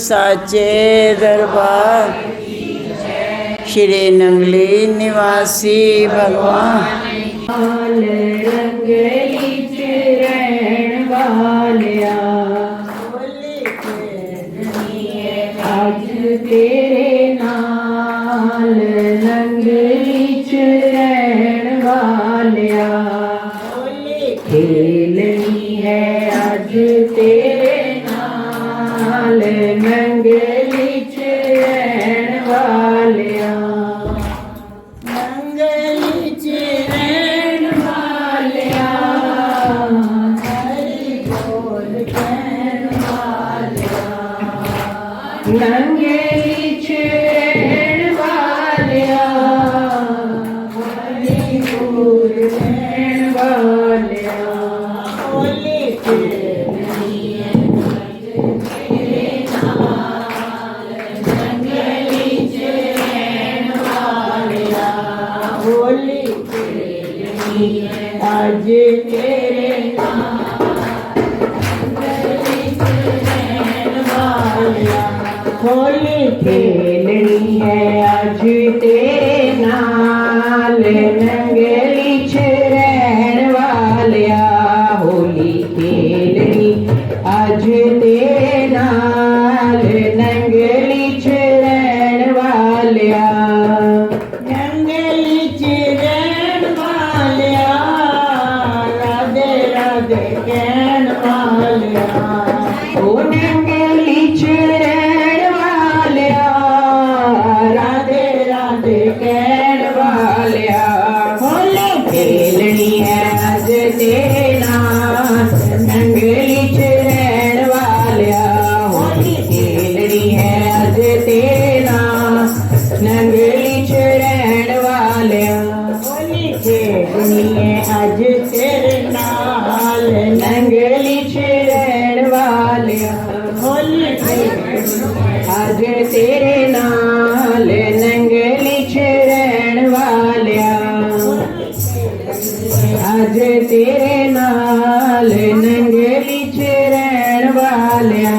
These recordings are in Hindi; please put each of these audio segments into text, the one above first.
साचे दरबार श्री नंगली निवासी भगवान लाल रंगली चरण वालिया आज तेरे नाल रंगली चरण वालिया खेलनी है आज तेरे नाल रंगली चरण वालिया नंगली चरण वालिया हरि बोल कहन वालिया नंगली चरण वालिया हरि बोल कहन वालिया होली होली आज तेरे होली खेलनी है आज तेरे नाल नंगली चरण वालिया होली खेलनी आज तेरे नाल नंगली चरण वालिया नंगली चरण वालिया राधे राधे कहन वालिया ओ नंगली चरण वालिया राधे राधे कहन वालिया होली खेलनी है आज तेरे नाल नंगली चरण वालिया होली खेलनी है आज तेरे नाल नंगली चरण वालिया होली खेलनी है आज तेरे नाल नंगली चरण वालिया होली आज तेरे नाल नंगली चरण वालिया आज तेरे नाल नंगली चरण वालिया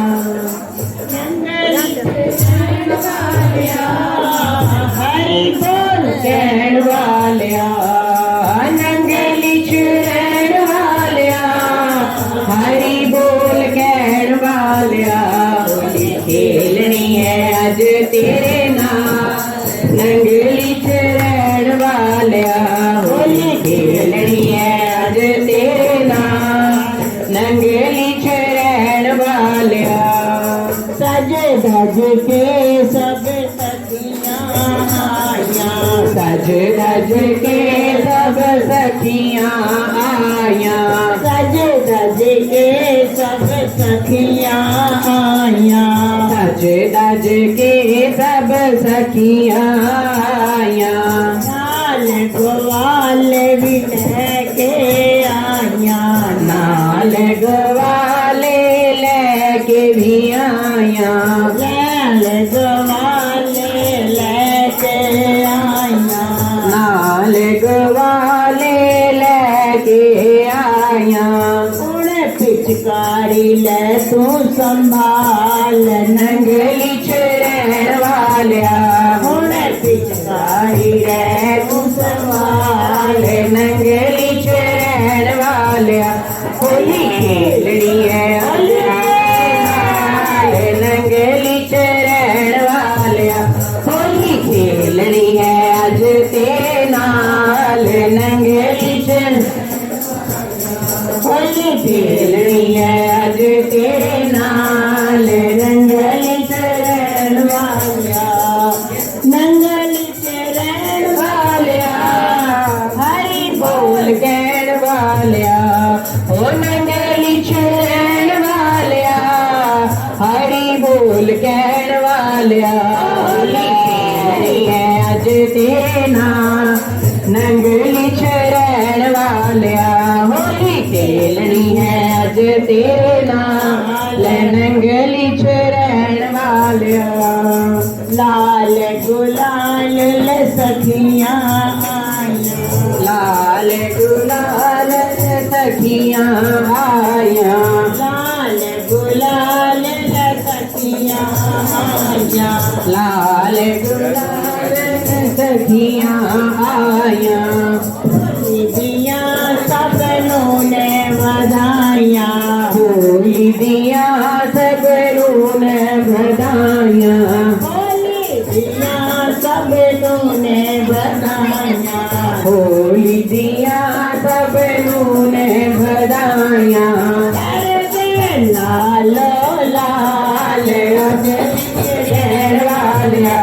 हरि बोल कहन वालिया नंगली चरण वालिया हरि बोल कहन वालिया होली खेलनी है आज तेरे नाल नंगली चरण वालिया होली खेलनी है आज तेरे नाल नंगली चरण वालिया सज धज के सब सखियां आया सज धज के सब सखियां आया सज धज के सब सखियां आया सज धज के सब सखियां आया नाल ग्वाल भी लेके आया नाल ग्वाले लेके भी आया नाल ग्वाल लेके आया नाल ग्वाले लेके आया उन पिचकारी ले तू संभाल नंगली चरण वालिया उन पिचकारी ले तू संभाल नंगली चरण वालिया होली खेलनी है नंगली चरण वालिया होली खेलनी है आज तेरे नाल नंगली चरण होली खेलनी है आज तेरे नाल नंगली चरण वालिया नंगली चरण वालिया हरि बोल कहन वालिया ओ नंगली चरण वालिया हरि बोल कहन वालिया होली खेलनी है आज तेरे नाल नंगली चरण वालिया होली खेलनी है आज तेरे नाल नंगली चरण वालिया लाल गुलाल ले सखियां आया लाल गुलाल सखियां आया लाल गुलाल ले सखियां आया लाल गुलाल सखियां आया दिया सबनों ने बधाइया होली दिया सबनों ने बधाइया होली दिया सबनों ने बधाइया होली दिया सबनों ने बधाइया लालो लाल वालिया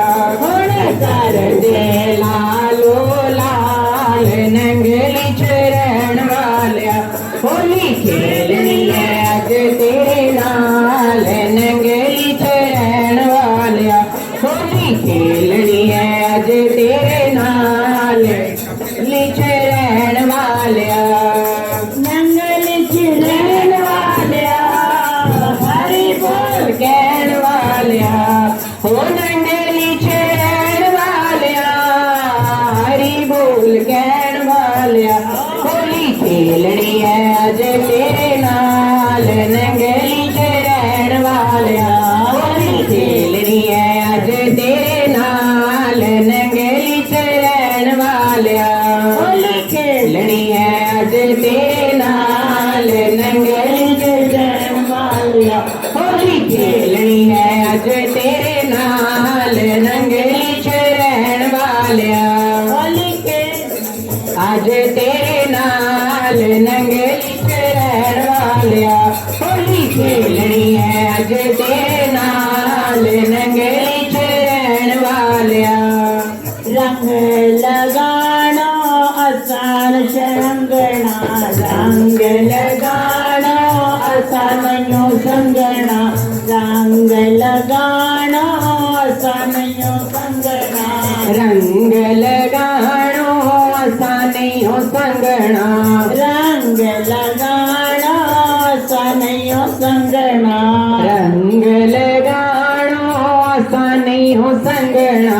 कर दे लालो लाल नंगली चरण वालिया होली खेलनी है अज तेरे नाल नंगली चरण वालिया होली खेलनी है अज तेरे नाल चरण वालिया नंगल चिरण वालिया हरि बोल कहण वालिया हो नंगली चरण वालिया हरि बोल कहण वालिया होली खेलनी है अज तेरे नाल नंगली चरण वालिया होली खेलनी है अज तेरे नाल नंगली चरण वालिया होली खेलनी है अज तेरे नाल नंगली चरण वालिया होली खेलनी है अज तेरे नाल नंगली चरण वालिया होली के अज तेरे नाल नंगली चरण वालिया होली खेलनी है अज तेरे नाल नंगली चरण वालिया रंग लगाना आसान शंगना रंग लगाना आसान यो संगना रंग लगाना आसान यो संगना रंग लगाणो आसान हो संगना रंग लगाना आसान यो संगना रंग लगाणो आसान हो संगना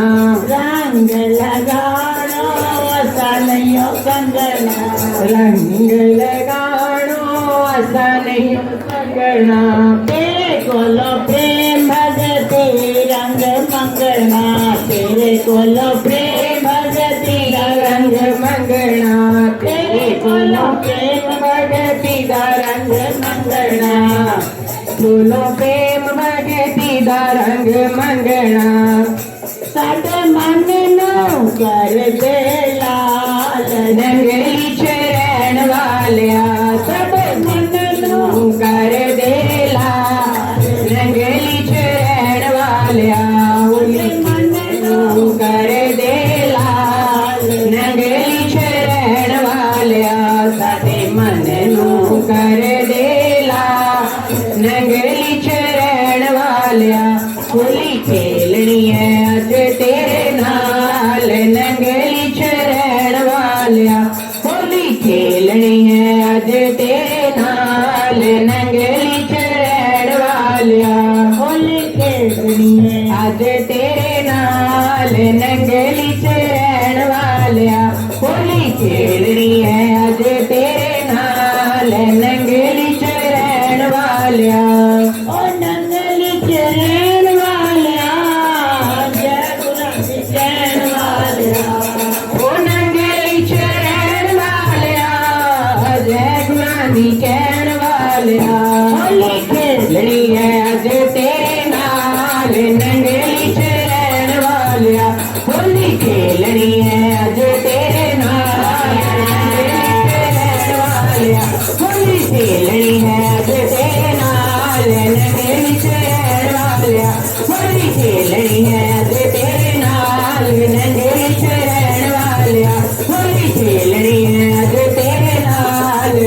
रंग लगाना आसान यो संगना रंग लगाणो आसान हो संगना तेरे कोलो प्रेम भगती रंग मंगना तेरे कोलो प्रेम भगती रंग मंगना तेरे कोलो प्रेम भगती दा रंग मंगना बोलो प्रेम भगती दा रंग मंगना साडे मन नो कर दे लाल नंगली चरण वालिया सब मन नो कर दे लाल नंगली चरण वालिया होली मन नो कर दे लाल नंगली चरण वालिया साडे मन नो कर दे लाल नंगली चरण वालिया होली खेलनी है अज तेरे नाल नंगली चरण वालिया होली खेलनी है अज तेरे नाल नंगली चरण वालिया होली खेलनी है अज तेरे नाल नंगली चरण वालिया होली खेलनी है अज तेरे नाल नंगली चरण वालिया ओ नंगली चरण वालिया जय गुलाबी चरण वालिया ओ नंगली चरण वालिया जय गुलाबी चरण वालिया होली खेलनी है अज तेरे नाल नंगली चरण वालिया होली खेलनी है अज तेरे नाल नंगली चरण वालिया होली खेलनी है अज तेरे नाल नंगली चरण वालिया होली खेलनी है अज तेरे नाल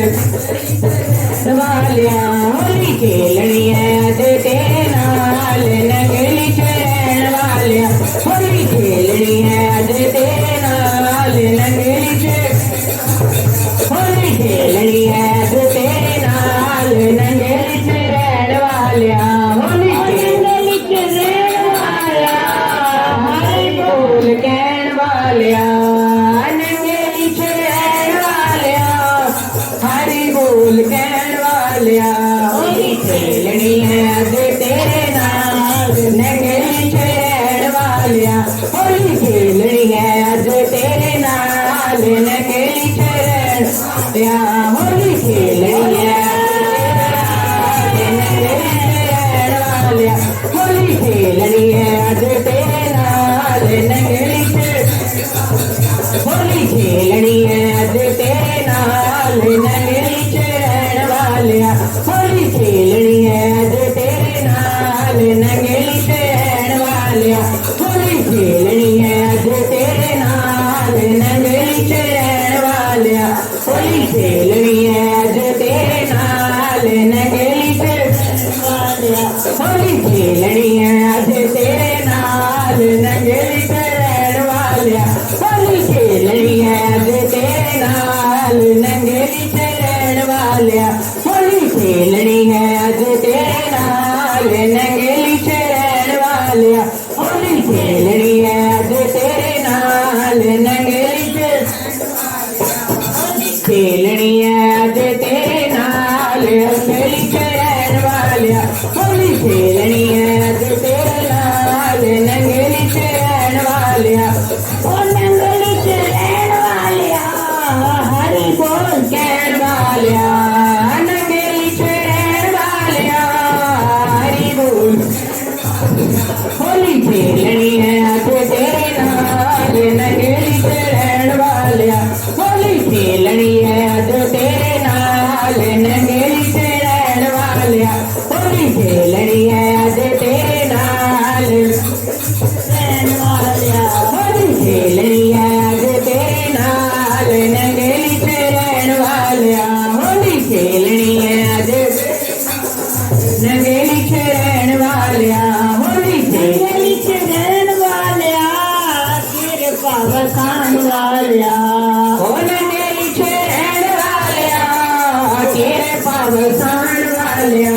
वालिया होली खेलनी है अज तेरे नाल नंगली चरण वालिया होली खेलनी है अज तेरे नाल नंगली होली खेलनी है अज तेरे नाल नंगली चरण वालिया होली नंगली चरण वालिया हरि बोल कहण वालिया नंगली चरण वालिया हरि बोल कहण वालिया होली खेलनी है अज तेरे नाल होली खेलनी है अज तेरे नाल नंगेली चरण वालिया होली खेलनी है होली खेलनी है अज तेरे नाल नंगेली होली खेलनी है अज तेरे नाल नंगेली चरण वालिया होली खेलनी है अज तेरे नाल नंगेली चरण वालिया होली खेलनी है अज तेरे नाल नंगेली चरण वालिया होली खेलनी है अज तेरे नाल नंगेली चरण वालिया होली खेलनी है अज तेरे नाल नंगेली चरण वालिया होली खेलनी है अज तेरे नाल नंगेली चरण वालिया होली खेलनी है अज तेरे नाल नंगेली चरण वालिया होली खेलनी है अज तेरे नाल नंगेली खेलनी है अज तेरे नाल नंगेली चरण वालिया होली खेलनी है अज तेरे नाल नंगेली चरण वालिया ओ नंगली चरण वालिया हरि बोल कहण वालिया नंगेली चरण वालिया हरि बोल होली खेलनी है अज तेरे नाल नंगेली चरण वालिया होली खेलनी है अज तेरे नाल नंगेली चरण वालिया होली खेलनी है अज तेरे नाल चरण वालिया होली खेलनी है अज तेरे नाल नंगेली चरण वालिया होली खेलनी है अज नंगेली चरण वालिया होली नंगली चरण वालिया कृपा बखान वालिया ओ नंगेली चरण वालिया तेरे पावसान वालिया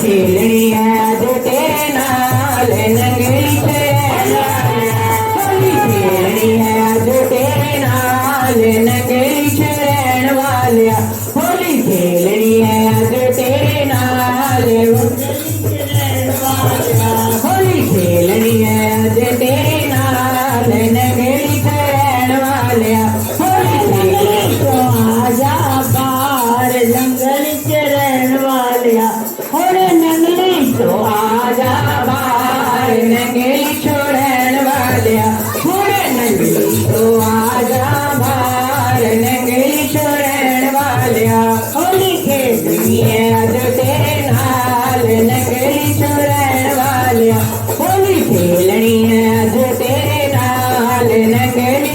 खेलनी है अज तेरे नाल नंगेली चरण वालिया होली खेलनी है अज तेरे नाल नंगेली चरण वालिया होली खेलनी है अज तेरे नाल चरण वालिया होली खेलनी है अज तेरे नाल नंगेली चरण वालिया होली खेलनी तो आजा बार नंगली चरण वालिया और नंगली तो आजा बाहर नंगेली छोड़न वालिया थोड़े नंगली तो आजा बाहर नंगेली छोड़न वालिया होली खेलनी है अज तेरे नाल नंगेली छोड़न वालिया होली खेलनी है अज तेरे नाल नंगेली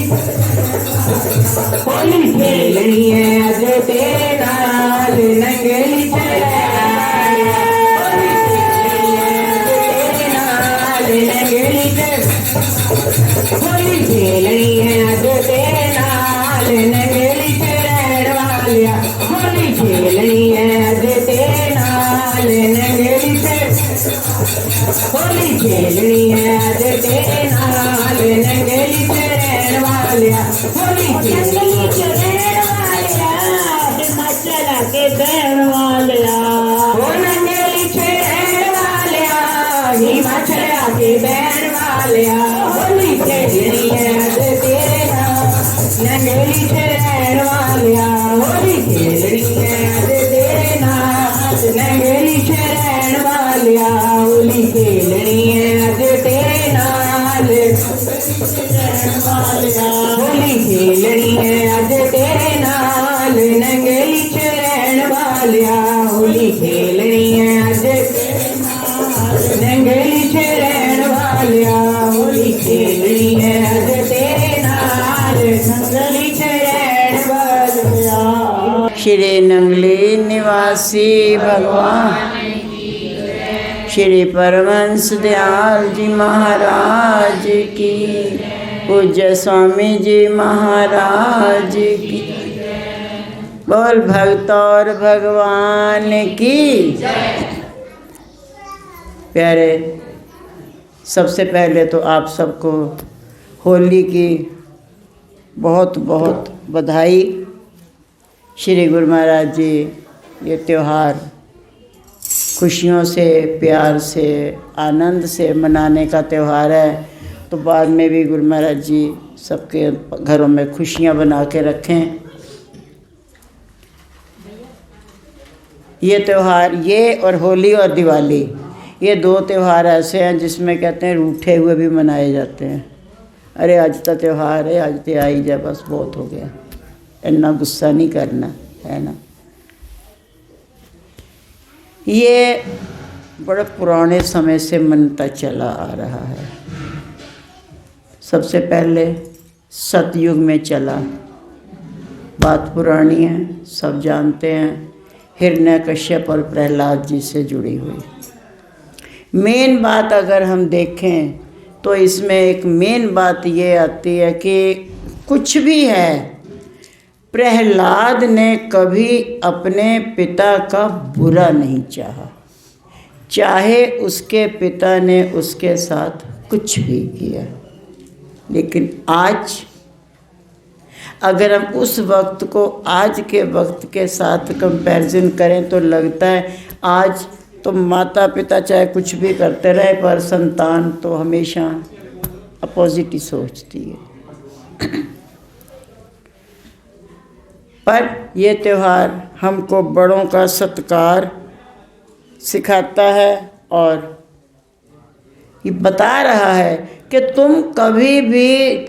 होली खेलनी है अज तेरे नाल नंगेली चरण होली खेलनी है अज तेरे नाल नंगेली चरण वालिया होली खेलनी है अज तेरे नाल नंगेली होली खेलनी है अज तेरे नाल नंगेली चरण वालिया होली खेलनी नंगली चरण वालिया हिमाचल के बहन वालिया ओ नंगेली चरण वालिया हिमाचल के बैर वालिया होली खेलनी है अज तेरे नाल नंगेली चरण वालिया होली खेलनी है अज तेरे नाल नंगेली चरण वालिया होली खेलनी है अज तेरे नाल चरण वालिया होली खेलनी है अज तेरे नाल नंगेली चरण वालिया होली खेलनी है अज नंगेली चरण वालिया होली खेलनी है अज तेरे नाल नंगेली चरण वालिया। श्री नंगली निवासी भगवान श्री परमहंस दयाल जी महाराज की पूज्य स्वामी जी महाराज की बोल भक्त और भगवान की प्यारे। सबसे पहले तो आप सबको होली की बहुत बहुत बधाई। श्री गुरु महाराज जी ये त्यौहार खुशियों से, प्यार से, आनंद से मनाने का त्यौहार है तो बाद में भी गुरु महाराज जी सबके घरों में खुशियाँ बना के रखें। ये त्यौहार, ये और होली और दिवाली, ये 2 त्यौहार ऐसे हैं जिसमें कहते हैं रूठे हुए भी मनाए जाते हैं। अरे आज तो त्यौहार है, आज तो आई जा, बस बहुत हो गया, इतना गुस्सा नहीं करना है ना। ये बड़े पुराने समय से मनता चला आ रहा है। सबसे पहले सतयुग में चला, बात पुरानी है, सब जानते हैं, हिरण्यकश्यप और प्रहलाद जी से जुड़ी हुई। मेन बात अगर हम देखें तो इसमें एक मेन बात ये आती है कि कुछ भी है, प्रहलाद ने कभी अपने पिता का बुरा नहीं चाहा, चाहे उसके पिता ने उसके साथ कुछ भी किया। लेकिन आज अगर हम उस वक्त को आज के वक्त के साथ कंपैरिजन करें तो लगता है आज तो माता पिता चाहे कुछ भी करते रहे पर संतान तो हमेशा अपोजिट ही सोचती है। पर ये त्यौहार हमको बड़ों का सत्कार सिखाता है और ये बता रहा है कि तुम कभी भी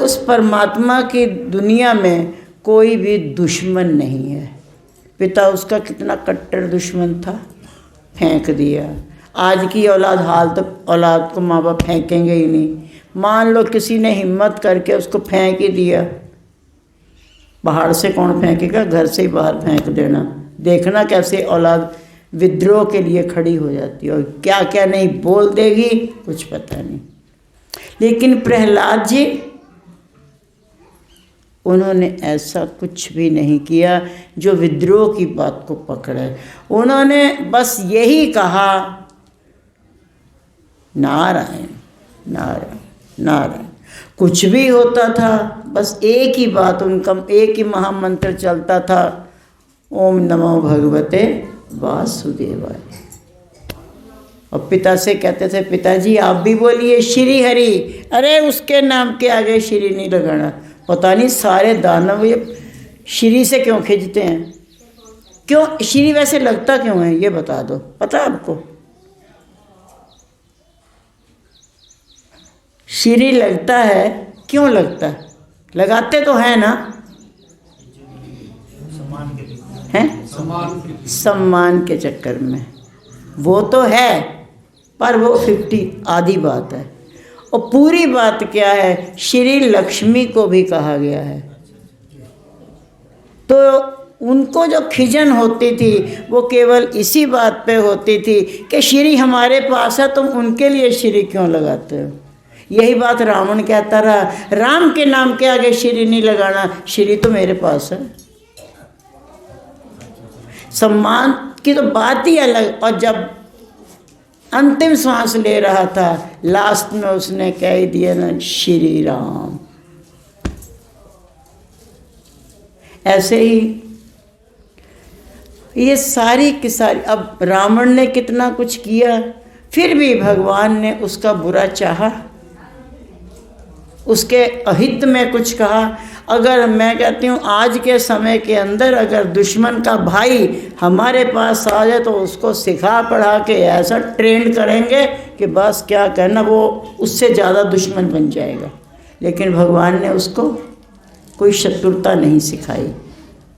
उस परमात्मा की दुनिया में कोई भी दुश्मन नहीं है। पिता उसका कितना कट्टर दुश्मन था, फेंक दिया। आज की औलाद को माँ बाप फेंकेंगे ही नहीं। मान लो किसी ने हिम्मत करके उसको फेंक ही दिया, बाहर से कौन फेंकेगा, घर से ही बाहर फेंक देना। देखना कैसे औलाद विद्रोह के लिए खड़ी हो जाती है और क्या क्या नहीं बोल देगी, कुछ पता नहीं। लेकिन प्रहलाद जी, उन्होंने ऐसा कुछ भी नहीं किया जो विद्रोह की बात को पकड़े। उन्होंने बस यही कहा, नारायण नारायण नारायण। कुछ भी होता था बस एक ही बात, उनका एक ही महामंत्र चलता था, ओम नमो भगवते वासुदेवाय। और पिता से कहते थे, पिताजी आप भी बोलिए श्री हरि। अरे उसके नाम के आगे श्री नहीं लगाना। पता नहीं सारे दानव ये श्री से क्यों खींचते हैं, क्यों श्री वैसे लगता क्यों है, ये बता दो, पता है आपको? श्री लगता है, क्यों लगता है? लगाते तो है ना, हैं? सम्मान के चक्कर में। वो तो है पर वो 50 आधी बात है। और पूरी बात क्या है, श्री लक्ष्मी को भी कहा गया है। तो उनको जो खिजन होती थी वो केवल इसी बात पे होती थी कि श्री हमारे पास है, तुम उनके लिए श्री क्यों लगाते हो। यही बात रावण कहता रहा, राम के नाम के आगे श्री नहीं लगाना, श्री तो मेरे पास है। सम्मान की तो बात ही अलग। और जब अंतिम सांस ले रहा था, लास्ट में उसने कह ही दिया ना, श्री राम। ऐसे ही ये सारी की सारी, अब रावण ने कितना कुछ किया, फिर भी भगवान ने उसका बुरा चाहा, उसके अहित में कुछ कहा। अगर मैं कहती हूँ आज के समय के अंदर अगर दुश्मन का भाई हमारे पास आ जाए तो उसको सिखा पढ़ा के ऐसा ट्रेंड करेंगे कि बस क्या कहना, वो उससे ज़्यादा दुश्मन बन जाएगा। लेकिन भगवान ने उसको कोई शत्रुता नहीं सिखाई।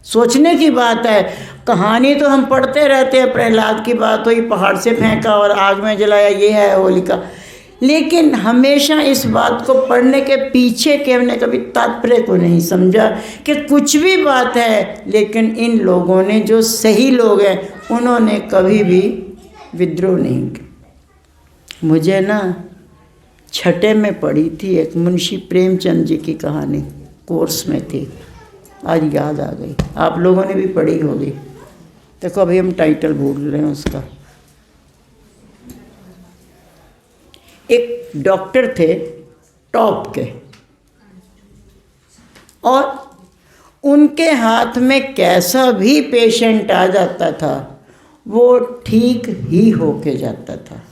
सोचने की बात है, कहानी तो हम पढ़ते रहते हैं, प्रहलाद की बात हुई, पहाड़ से फेंका और आग में जलाया, ये है होलिका। लेकिन हमेशा इस बात को पढ़ने के पीछे के हमने कभी तात्पर्य को नहीं समझा कि कुछ भी बात है, लेकिन इन लोगों ने, जो सही लोग हैं, उन्होंने कभी भी विद्रोह नहीं किया। मुझे ना छठे में पढ़ी थी एक मुंशी प्रेमचंद जी की कहानी, कोर्स में थी, आज याद आ गई। आप लोगों ने भी पढ़ी होगी। देखो अभी हम टाइटल भूल रहे हैं उसका। एक डॉक्टर थे टॉप के, और उनके हाथ में कैसा भी पेशेंट आ जाता था वो ठीक ही होके जाता था।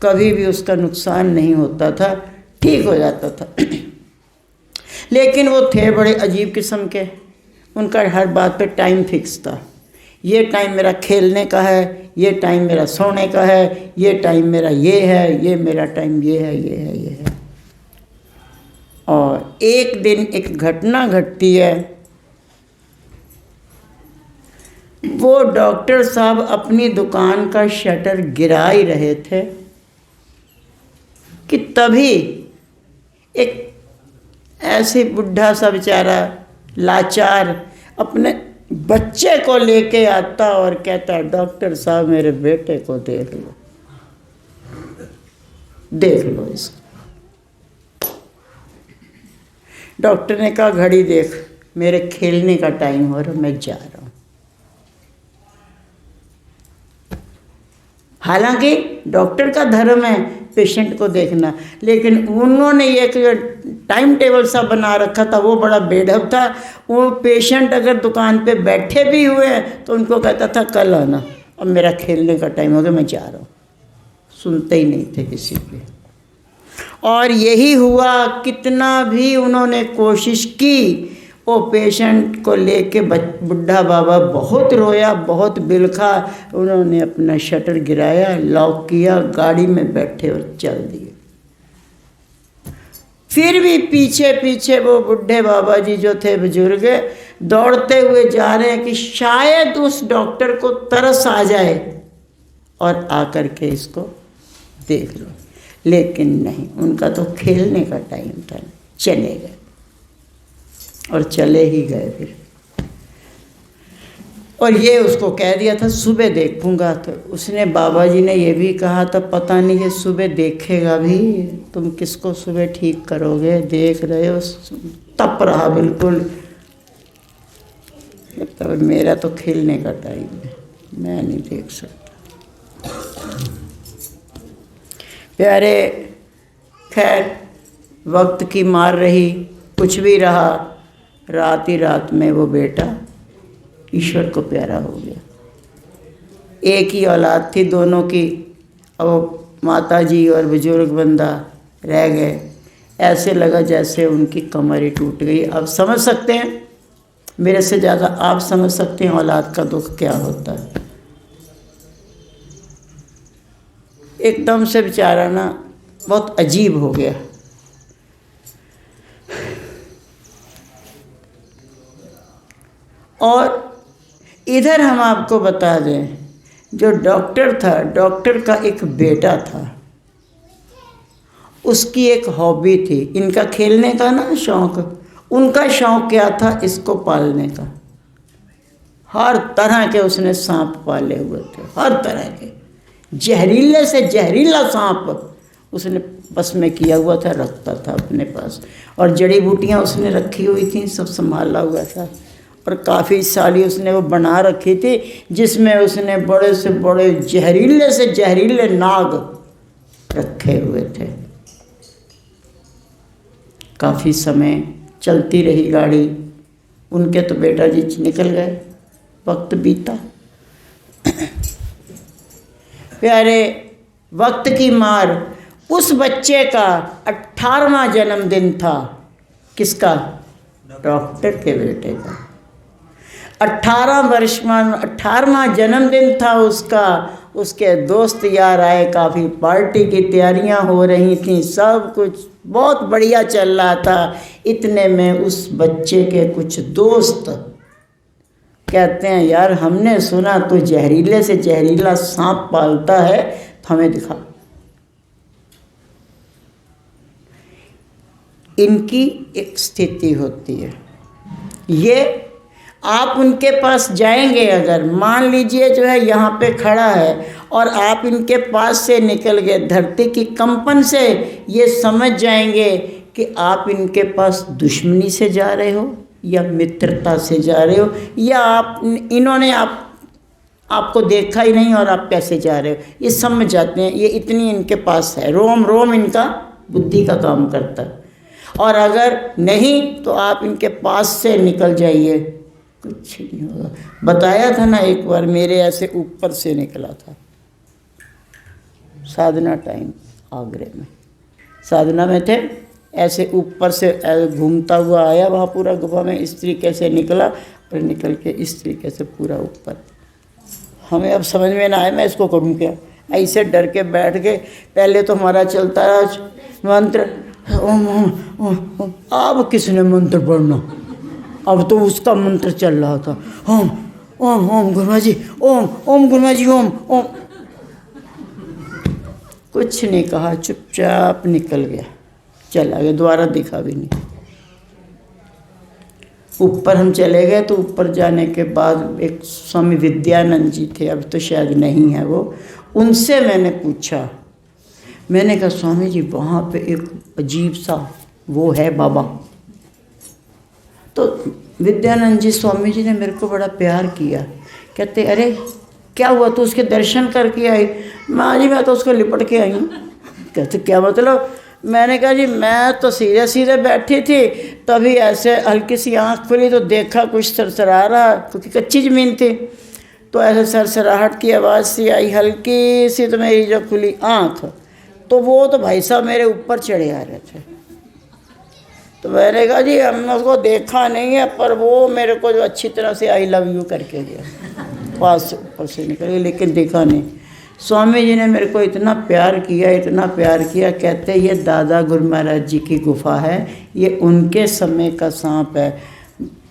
कभी भी उसका नुकसान नहीं होता था, ठीक हो जाता था। लेकिन वो थे बड़े अजीब किस्म के, उनका हर बात पे टाइम फिक्स था। ये टाइम मेरा खेलने का है, ये टाइम मेरा सोने का है, ये टाइम मेरा ये है, ये मेरा टाइम ये है, ये है, ये है। और एक दिन एक घटना घटती है, वो डॉक्टर साहब अपनी दुकान का शटर गिरा ही रहे थे कि तभी एक ऐसे बुढ़ा सा बेचारा लाचार अपने बच्चे को लेके आता और कहता, डॉक्टर साहब मेरे बेटे को देख लो, देख लो इसको। डॉक्टर ने कहा, घड़ी देख, मेरे खेलने का टाइम हो रहा, मैं जा रहा हूँ। हालांकि डॉक्टर का धर्म है पेशेंट को देखना, लेकिन उन्होंने एक टाइम टेबल सा बना रखा था, वो बड़ा बेढब था। वो पेशेंट अगर दुकान पे बैठे भी हुए तो उनको कहता था कल आना, अब मेरा खेलने का टाइम हो गया, मैं जा रहा हूँ। सुनते ही नहीं थे किसी पे। और यही हुआ, कितना भी उन्होंने कोशिश की, वो पेशेंट को लेके बुढ़ा बाबा बहुत रोया, बहुत बिलखा। उन्होंने अपना शटर गिराया, लॉक किया, गाड़ी में बैठे और चल दिए। फिर भी पीछे पीछे वो बुढ़े बाबा जी जो थे बुजुर्ग, दौड़ते हुए जा रहे हैं कि शायद उस डॉक्टर को तरस आ जाए और आकर के इसको देख लो। लेकिन नहीं, उनका तो खेलने का टाइम था, चले गए और चले ही गए फिर। और ये उसको कह दिया था सुबह देखूंगा, तो उसने, बाबा जी ने ये भी कहा था, पता नहीं ये सुबह देखेगा भी, तुम किसको सुबह ठीक करोगे, देख रहे हो। तप रहा बिल्कुल, तो मेरा तो खेलने का टाइम है, मैं नहीं देख सकता। प्यारे, खैर वक्त की मार रही, कुछ भी रहा, रात ही रात में वो बेटा ईश्वर को प्यारा हो गया। एक ही औलाद थी दोनों की, और माता जी और बुजुर्ग बंदा रह गए। ऐसे लगा जैसे उनकी कमर ही टूट गई। अब समझ सकते हैं, मेरे से ज़्यादा आप समझ सकते हैं औलाद का दुख क्या होता है। एकदम से बेचारा ना बहुत अजीब हो गया। और इधर हम आपको बता दें, जो डॉक्टर था, डॉक्टर का एक बेटा था, उसकी एक हॉबी थी, इनका खेलने का ना शौक़, उनका शौक़ क्या था, इसको पालने का। हर तरह के उसने सांप पाले हुए थे, हर तरह के, जहरीले से जहरीला सांप उसने बस में किया हुआ था, रखता था अपने पास। और जड़ी बूटियाँ उसने रखी हुई थी, सब संभाला हुआ था। और काफ़ी सारी उसने वो बना रखी थी, जिसमें उसने बड़े से बड़े जहरीले से जहरीले नाग रखे हुए थे। काफ़ी समय चलती रही गाड़ी, उनके तो बेटा जी निकल गए, वक्त बीता। प्यारे, वक्त की मार, उस बच्चे का 18वां जन्मदिन था। किसका? डॉक्टर के बेटे का 18वां जन्मदिन था उसका। उसके दोस्त यार आए, काफ़ी पार्टी की तैयारियां हो रही थी, सब कुछ बहुत बढ़िया चल रहा था। इतने में उस बच्चे के कुछ दोस्त कहते हैं, यार हमने सुना तो जहरीले से जहरीला सांप पालता है, तो हमें दिखा। इनकी एक स्थिति होती है, ये आप उनके पास जाएंगे, अगर मान लीजिए जो है यहाँ पे खड़ा है और आप इनके पास से निकल गए, धरती की कंपन से ये समझ जाएंगे कि आप इनके पास दुश्मनी से जा रहे हो या मित्रता से जा रहे हो, या आप इन्होंने आपको देखा ही नहीं और आप कैसे जा रहे हो, ये समझ जाते हैं। ये इतनी इनके पास है, रोम रोम इनका बुद्धि का काम करता है। और अगर नहीं तो आप इनके पास से निकल जाइए, कुछ नहीं होगा। बताया था ना एक बार, मेरे ऐसे ऊपर से निकला था, साधना टाइम आगरे में, साधना में थे। ऐसे ऊपर से घूमता हुआ आया, वहाँ पूरा गुफा में इस तरीके से निकला और निकल के इस तरीके से पूरा ऊपर। हमें अब समझ में ना आए मैं इसको करूँ क्या, ऐसे डर के बैठ गए। पहले तो हमारा चलता रहा मंत्र, ओम ओम ओम ओम। अब किसने मंत्र पढ़ना, अब तो उसका मंत्र चल रहा था, ओम ओम ओम गुरुमा जी, ओम ओम गुरुमा जी, ओम ओम। कुछ नहीं कहा, चुपचाप निकल गया, चला गया, दोबारा दिखा भी नहीं। ऊपर हम चले गए तो ऊपर जाने के बाद एक स्वामी विद्यानंद जी थे, अब तो शायद नहीं है वो। उनसे मैंने पूछा, मैंने कहा स्वामी जी वहाँ पे एक अजीब सा वो है बाबा। तो विद्यानंद जी स्वामी जी ने मेरे को बड़ा प्यार किया, कहते अरे क्या हुआ, तू उसके दर्शन करके आई? माँ जी मैं तो उसको लिपट के आई हूँ। कहते क्या मतलब? मैंने कहा जी मैं तो सीधे सीधे बैठी थी, तभी ऐसे हल्की सी आँख खुली तो देखा कुछ सरसरा रहा, क्योंकि कच्ची ज़मीन थी, तो ऐसे सरसराहट की आवाज़ सी आई हल्की सी, तो मेरी जो खुली आँख, तो वो तो भाई साहब मेरे ऊपर चढ़े आ रहे थे। तो मैंने कहा जी हमने उसको देखा नहीं है, पर वो मेरे को जो अच्छी तरह से आई लव यू करके गया, पास से ऊपर से निकल गया, लेकिन देखा नहीं। स्वामी जी ने मेरे को इतना प्यार किया, इतना प्यार किया, कहते ये दादा गुरु महाराज जी की गुफा है, ये उनके समय का सांप है।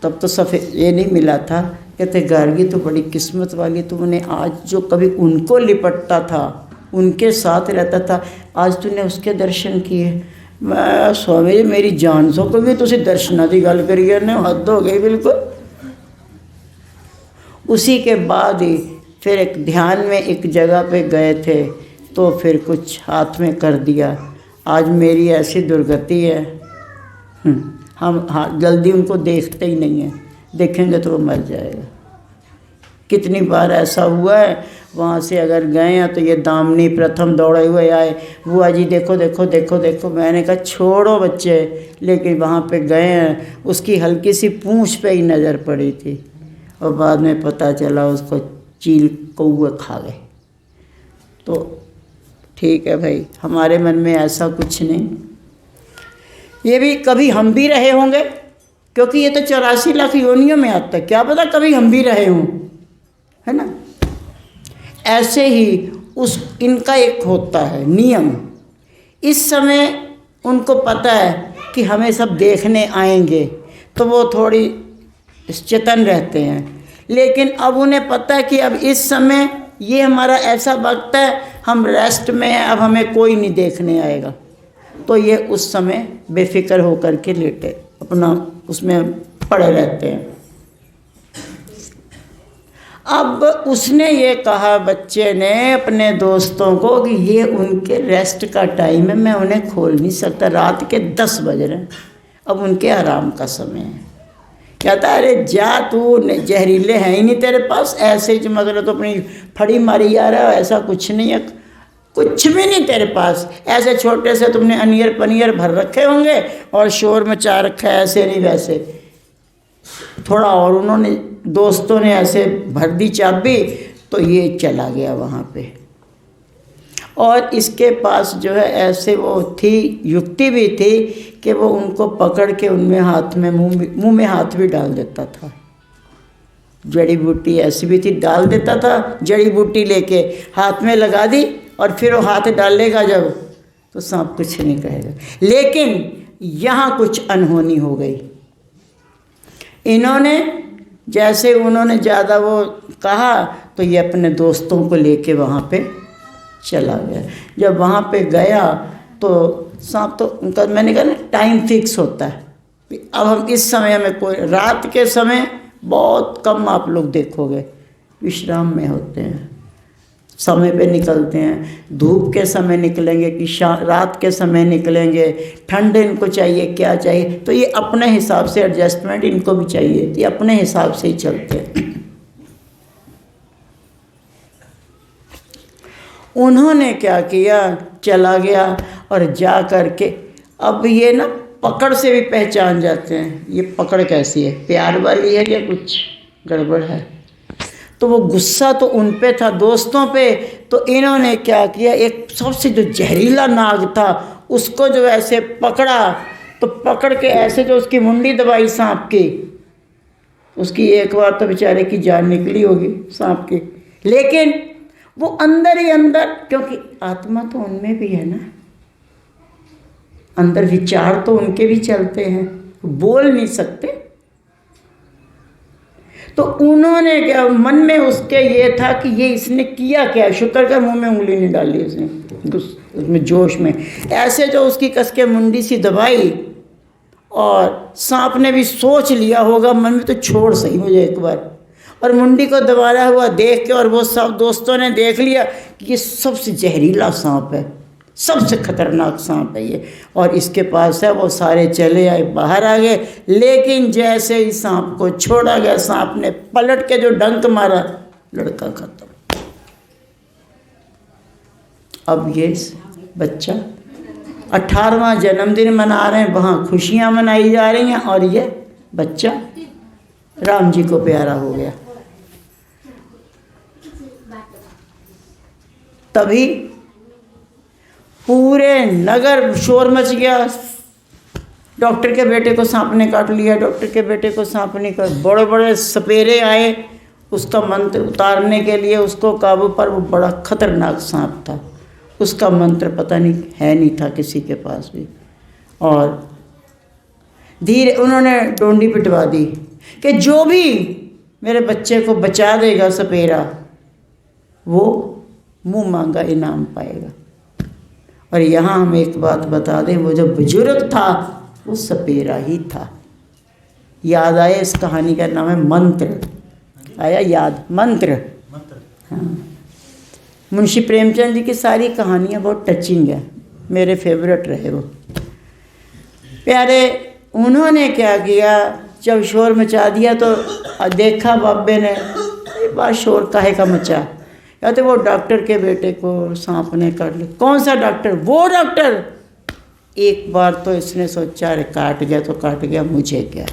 तब तो सफ़ेद ये नहीं मिला था। कहते गार्गी तो बड़ी किस्मत वाली, तुमने आज जो कभी उनको लिपटता था, उनके साथ रहता था, आज तूने उसके दर्शन किए। मैं स्वामी जी मेरी जान सो कभी तुझे दर्शना की गल करिए ने, हद हो गई बिल्कुल। उसी के बाद ही फिर एक ध्यान में एक जगह पे गए थे, तो फिर कुछ हाथ में कर दिया। आज मेरी ऐसी दुर्गति है, हम जल्दी उनको देखते ही नहीं हैं, देखेंगे तो वो मर जाएगा। कितनी बार ऐसा हुआ है, वहाँ से अगर गए हैं तो ये दामनी प्रथम दौड़े हुए आए, बुआ जी देखो देखो देखो देखो। मैंने कहा छोड़ो बच्चे, लेकिन वहाँ पे गए हैं, उसकी हल्की सी पूँछ पे ही नज़र पड़ी थी, और बाद में पता चला उसको चील कौवे खा गए। तो ठीक है भाई, हमारे मन में ऐसा कुछ नहीं। ये भी कभी हम भी रहे होंगे, क्योंकि ये तो 84 लाख योनियों में आता है, क्या पता कभी हम भी रहे हों, है ना। ऐसे ही इनका एक होता है नियम, इस समय उनको पता है कि हमें सब देखने आएंगे, तो वो थोड़ी चेतन रहते हैं। लेकिन अब उन्हें पता है कि अब इस समय ये हमारा ऐसा वक्त है, हम रेस्ट में हैं, अब हमें कोई नहीं देखने आएगा, तो ये उस समय बेफिक्र होकर के लेटे अपना उसमें पड़े रहते हैं। अब उसने ये कहा बच्चे ने अपने दोस्तों को कि ये उनके रेस्ट का टाइम है, मैं उन्हें खोल नहीं सकता, रात के 10 बज रहे हैं, अब उनके आराम का समय है। कहता अरे जा तू, जहरीले हैं ही नहीं तेरे पास, ऐसे ही मतलब तो अपनी फड़ी मारी जा रहा है, ऐसा कुछ नहीं है, कुछ भी नहीं तेरे पास। ऐसे छोटे से तुमने अनियर पनियर भर रखे होंगे और शोर मचा रखा है, ऐसे नहीं वैसे। थोड़ा और उन्होंने दोस्तों ने ऐसे भर दी चाबी, तो ये चला गया वहाँ पे। और इसके पास जो है ऐसे वो थी, युक्ति भी थी कि वो उनको पकड़ के उनमें हाथ में मुंह में हाथ भी डाल देता था। जड़ी बूटी ऐसी भी थी, डाल देता था, जड़ी बूटी लेके हाथ में लगा दी, और फिर वो हाथ डालेगा जब, तो सांप कुछ नहीं कहेगा। लेकिन यहाँ कुछ अनहोनी हो गई। इन्होंने जैसे उन्होंने ज़्यादा वो कहा, तो ये अपने दोस्तों को लेके वहाँ पे चला गया। जब वहाँ पे गया तो सांप तो उनका, मैंने कहा ना टाइम फिक्स होता है। अब हम इस समय में कोई, रात के समय बहुत कम आप लोग देखोगे, विश्राम में होते हैं, समय पे निकलते हैं। धूप के समय निकलेंगे कि रात के समय निकलेंगे, ठंड इनको चाहिए क्या चाहिए, तो ये अपने हिसाब से एडजस्टमेंट इनको भी चाहिए, ये अपने हिसाब से ही चलते हैं। उन्होंने क्या किया, चला गया और जा कर के, अब ये ना पकड़ से भी पहचान जाते हैं, ये पकड़ कैसी है, प्यार वाली है या कुछ गड़बड़ है। तो वो गुस्सा तो उन पे था, दोस्तों पे। तो इन्होंने क्या किया, एक सबसे जो जहरीला नाग था उसको जो ऐसे पकड़ा, तो पकड़ के ऐसे जो उसकी मुंडी दबाई सांप की, उसकी एक बार तो बेचारे की जान निकली होगी सांप की। लेकिन वो अंदर ही अंदर, क्योंकि आत्मा तो उनमें भी है ना, अंदर विचार तो उनके भी चलते हैं, बोल नहीं सकते। तो उन्होंने क्या, मन में उसके ये था कि ये इसने किया क्या, शुक्र का मुंह में उंगली नहीं डाली उसने उसमें जोश में, ऐसे जो उसकी कस के मुंडी सी दबाई। और सांप ने भी सोच लिया होगा मन में, तो छोड़ सही मुझे एक बार, और मुंडी को दबाया हुआ देख के, और वो सब दोस्तों ने देख लिया कि ये सबसे जहरीला सांप है, सबसे खतरनाक सांप है ये, और इसके पास है। वो सारे चले आए, बाहर आ गए। लेकिन जैसे ही सांप को छोड़ा गया, सांप ने पलट के जो डंक मारा, लड़का खत्म। अब ये बच्चा 18वां जन्मदिन मना रहे हैं, वहाँ खुशियाँ मनाई जा रही हैं, और ये बच्चा राम जी को प्यारा हो गया। तभी पूरे नगर शोर मच गया, डॉक्टर के बेटे को सांप ने काट लिया, डॉक्टर के बेटे को सांप ने काट। बड़े बड़े सपेरे आए उसका मंत्र उतारने के लिए उसको काबू पर। वो बड़ा खतरनाक सांप था, उसका मंत्र पता नहीं है नहीं था किसी के पास भी। और धीरे उन्होंने डोंडी पिटवा दी कि जो भी मेरे बच्चे को बचा देगा सपेरा, वो मुंह मांगा इनाम पाएगा। और यहाँ हम एक बात बता दें, वो जो बुजुर्ग था वो सपेरा ही था। याद आया, इस कहानी का नाम है मंत्र। आया याद? मंत्र। हाँ, मुंशी प्रेमचंद जी की सारी कहानियाँ बहुत टचिंग है, मेरे फेवरेट रहे वो प्यारे। उन्होंने क्या किया, जब शोर मचा दिया तो देखा बाबे ने, ये बात शोर काहे का मचा, कहते वो डॉक्टर के बेटे को सांप ने काट लिया। कौन सा डॉक्टर? वो डॉक्टर। एक बार तो इसने सोचा, अरे काट गया तो काट गया, मुझे क्या।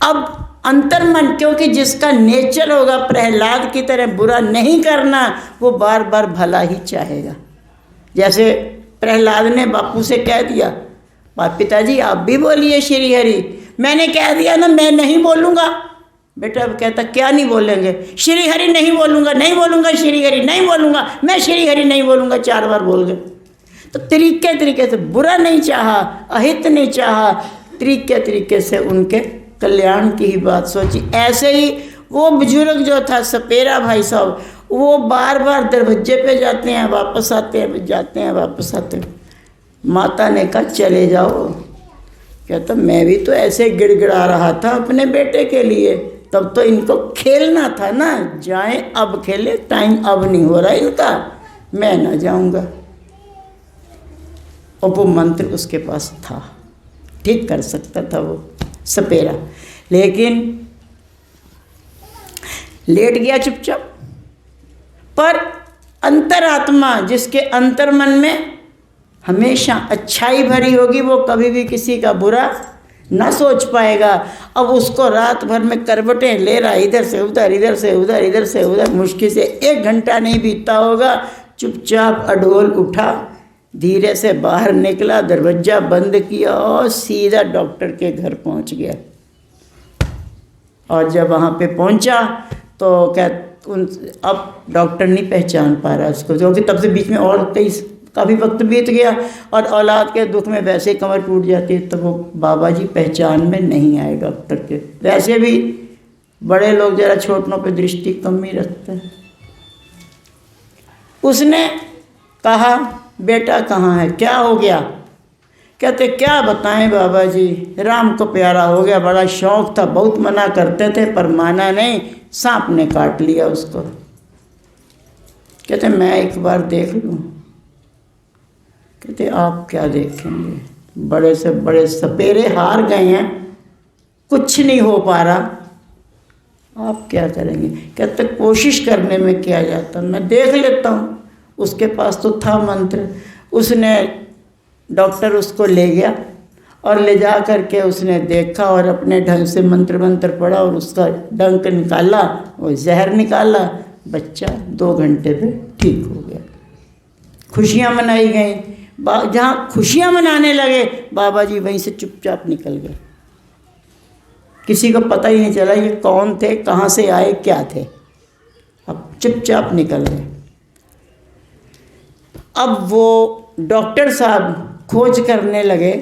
अब अंतर्मन, क्योंकि जिसका नेचर होगा प्रहलाद की तरह बुरा नहीं करना, वो बार बार भला ही चाहेगा। जैसे प्रहलाद ने बापू से कह दिया, पिताजी आप भी बोलिए श्री हरि। मैंने कह दिया ना, मैं नहीं बोलूँगा। बेटा अब कहता, क्या नहीं बोलेंगे? श्री हरि नहीं बोलूँगा, नहीं बोलूँगा, श्री हरि नहीं बोलूँगा, मैं श्री हरि नहीं बोलूँगा। 4 बार बोल गए। तो तरीके से बुरा नहीं चाहा, अहित नहीं चाहा, तरीके से उनके कल्याण की ही बात सोची। ऐसे ही वो बुजुर्ग जो था सपेरा भाई साहब, वो बार बार दरवाजे पे जाते हैं, वापस आते हैं, जाते हैं, वापस आते हैं। माता ने कहा चले जाओ। कहता मैं भी तो ऐसे गिड़गिड़ा रहा था अपने बेटे के लिए, तब तो इनको खेलना था ना, जाएं अब खेले, टाइम अब नहीं हो रहा इनका, मैं ना जाऊंगा। और वो मंत्र उसके पास था, ठीक कर सकता था वो सपेरा, लेकिन लेट गया चुपचाप। पर अंतरात्मा, जिसके अंतर्मन में हमेशा अच्छाई भरी होगी, वो कभी भी किसी का बुरा ना सोच पाएगा। अब उसको रात भर में करवटें ले रहा, इधर से उधर, इधर से उधर, इधर से उधर, मुश्किल से 1 घंटा नहीं बीतता होगा। चुपचाप अडोल उठा, धीरे से बाहर निकला, दरवाजा बंद किया और सीधा डॉक्टर के घर पहुंच गया। और जब वहाँ पे पहुंचा तो अब डॉक्टर नहीं पहचान पा रहा उसको, क्योंकि तब से बीच में और काफ़ी वक्त बीत गया, और औलाद के दुख में वैसे ही कमर टूट जाती है। तो वो बाबा जी पहचान में नहीं आए डॉक्टर के। वैसे भी बड़े लोग जरा छोटों पे दृष्टि कम ही रखते हैं। उसने कहा बेटा कहाँ है, क्या हो गया? कहते क्या बताएं बाबा जी, राम को प्यारा हो गया, बड़ा शौक़ था, बहुत मना करते थे पर माना नहीं, सांप ने काट लिया उसको। कहते मैं एक बार देख लूँ। कहते आप क्या देखेंगे, बड़े से बड़े सपेरे हार गए हैं, कुछ नहीं हो पा रहा, आप क्या करेंगे? कहते कोशिश करने में क्या जाता, मैं देख लेता हूँ। उसके पास तो था मंत्र। उसने डॉक्टर उसको ले गया और ले जा करके उसने देखा और अपने ढंग से मंत्र मंत्र पढ़ा और उसका डंक निकाला और जहर निकाला। बच्चा 2 घंटे में ठीक हो गया। खुशियाँ मनाई गई। जहाँ खुशियाँ मनाने लगे बाबा जी वहीं से चुपचाप निकल गए। किसी को पता ही नहीं चला ये कौन थे, कहाँ से आए, क्या थे। अब चुपचाप निकल गए। अब वो डॉक्टर साहब खोज करने लगे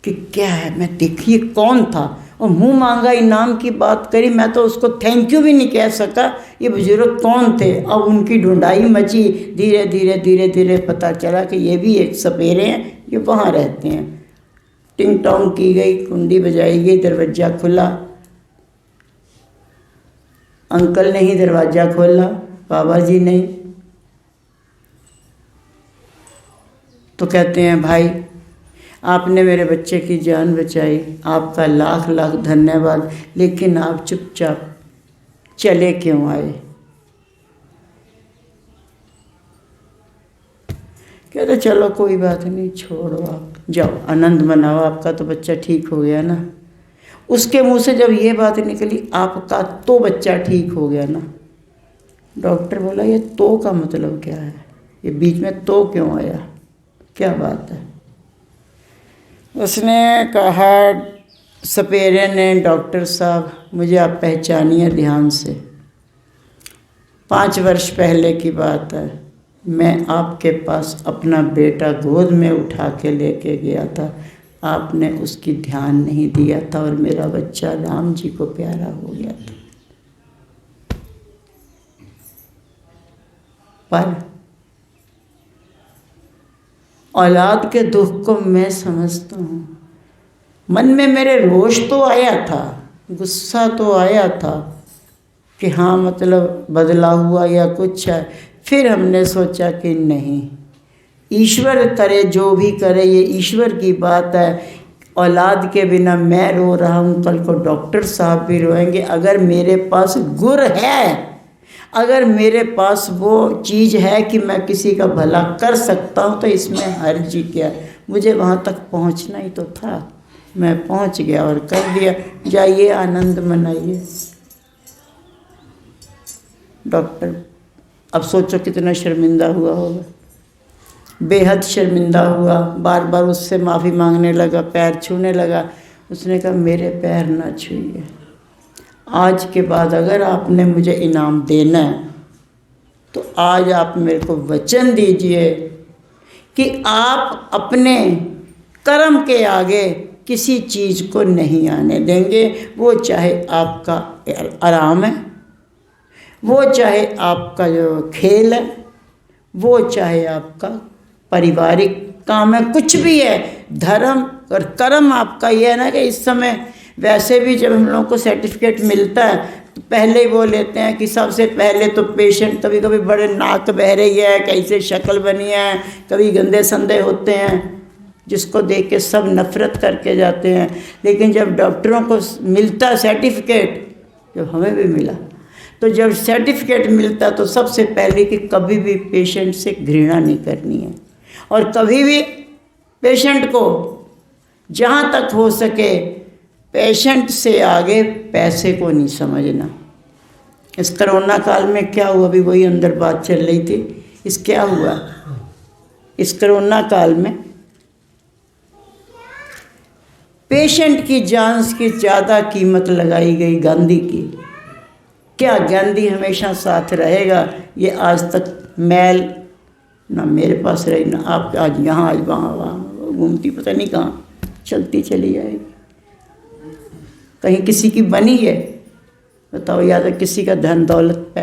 कि क्या है, मैं देखिए कौन था, और मुंह मांगा इनाम की बात करी। मैं तो उसको थैंक यू भी नहीं कह सका। ये बुजुर्ग कौन थे? अब उनकी ढूंढाई मची। धीरे धीरे धीरे धीरे पता चला कि ये भी एक सपेरे हैं, ये वहाँ रहते हैं। टिंग टोंग की गई, कुंडी बजाई गई, दरवाज़ा खुला। अंकल ने ही दरवाज़ा खोला, बाबा जी नहीं। तो कहते हैं भाई आपने मेरे बच्चे की जान बचाई, आपका लाख लाख धन्यवाद, लेकिन आप चुपचाप चले क्यों आए? कहते चलो कोई बात नहीं, छोड़ो, आप जाओ आनंद मनाओ, आपका तो बच्चा ठीक हो गया ना। उसके मुंह से जब ये बात निकली आपका तो बच्चा ठीक हो गया ना, डॉक्टर बोला ये तो का मतलब क्या है? ये बीच में तो क्यों आया, क्या बात है? उसने कहा सपेरे ने, डॉक्टर साहब मुझे आप पहचानिए ध्यान से। 5 वर्ष पहले की बात है, मैं आपके पास अपना बेटा गोद में उठा के लेके गया था। आपने उसकी ध्यान नहीं दिया था और मेरा बच्चा राम जी को प्यारा हो गया था। पर औलाद के दुख को मैं समझता हूँ। मन में मेरे रोष तो आया था, गुस्सा तो आया था कि हाँ मतलब बदला हुआ या कुछ है। फिर हमने सोचा कि नहीं, ईश्वर करे जो भी करे, ये ईश्वर की बात है। औलाद के बिना मैं रो रहा हूँ, कल को डॉक्टर साहब भी रोएंगे। अगर मेरे पास गुर है, अगर मेरे पास वो चीज़ है कि मैं किसी का भला कर सकता हूँ, तो इसमें हर्ज क्या है? मुझे वहाँ तक पहुँचना ही तो था, मैं पहुँच गया और कर दिया। जाइए आनंद मनाइए। डॉक्टर अब सोचो कितना शर्मिंदा हुआ होगा, बेहद शर्मिंदा हुआ। बार बार उससे माफ़ी मांगने लगा, पैर छूने लगा। उसने कहा मेरे पैर ना छूइए, आज के बाद अगर आपने मुझे इनाम देना है तो आज आप मेरे को वचन दीजिए कि आप अपने कर्म के आगे किसी चीज़ को नहीं आने देंगे। वो चाहे आपका आराम है, वो चाहे आपका जो खेल है, वो चाहे आपका पारिवारिक काम है, कुछ भी है। धर्म और कर्म आपका ये है ना कि इस समय वैसे भी जब हम लोगों को सर्टिफिकेट मिलता है तो पहले ही वो लेते हैं कि सबसे पहले तो पेशेंट, कभी कभी बड़े नाक बह रही है, कैसे शक्ल बनी है, कभी गंदे संदे होते हैं जिसको देख के सब नफरत करके जाते हैं। लेकिन जब डॉक्टरों को मिलता सर्टिफिकेट, जब हमें भी मिला, तो जब सर्टिफिकेट मिलता तो सबसे पहले कि कभी भी पेशेंट से घृणा नहीं करनी है और कभी भी पेशेंट को जहाँ तक हो सके पेशेंट से आगे पैसे को नहीं समझना। इस कोरोना काल में क्या हुआ, अभी वही अंदर बात चल रही थी। इस क्या हुआ इस कोरोना काल में, पेशेंट की जान की ज़्यादा कीमत लगाई गई गांधी की। क्या गांधी हमेशा साथ रहेगा? ये आज तक मैल ना मेरे पास रही, ना आप आज यहाँ आज वहाँ घूमती पता नहीं कहाँ चलती चली जाएगी। कहीं किसी की बनी है बताओ, या तो किसी का धन दौलत पे।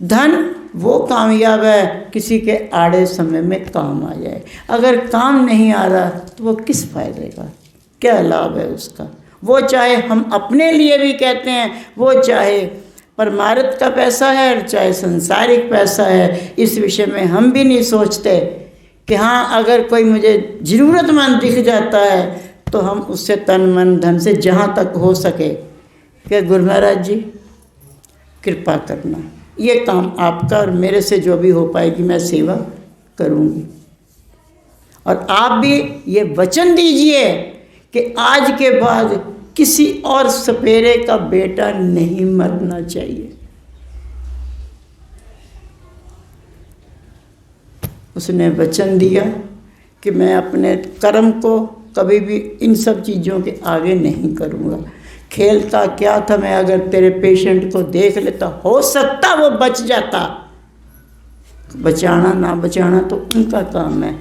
धन वो कामयाब है किसी के आड़े समय में काम आ जाए। अगर काम नहीं आ रहा तो वो किस फायदे का, क्या लाभ है उसका? वो चाहे हम अपने लिए भी कहते हैं, वो चाहे परमार्थ का पैसा है चाहे संसारिक पैसा है, इस विषय में हम भी नहीं सोचते कि हाँ अगर कोई मुझे ज़रूरतमंद दिख जाता है तो हम उससे तन मन धन से जहाँ तक हो सके कि गुरु महाराज जी कृपा करना, ये काम आपका और मेरे से जो भी हो पाएगी मैं सेवा करूँगी। और आप भी ये वचन दीजिए कि आज के बाद किसी और सपेरे का बेटा नहीं मरना चाहिए। उसने वचन दिया कि मैं अपने कर्म को कभी भी इन सब चीज़ों के आगे नहीं करूँगा। खेलता क्या था, मैं अगर तेरे पेशेंट को देख लेता, हो सकता वो बच जाता, बचाना ना बचाना तो उनका काम है,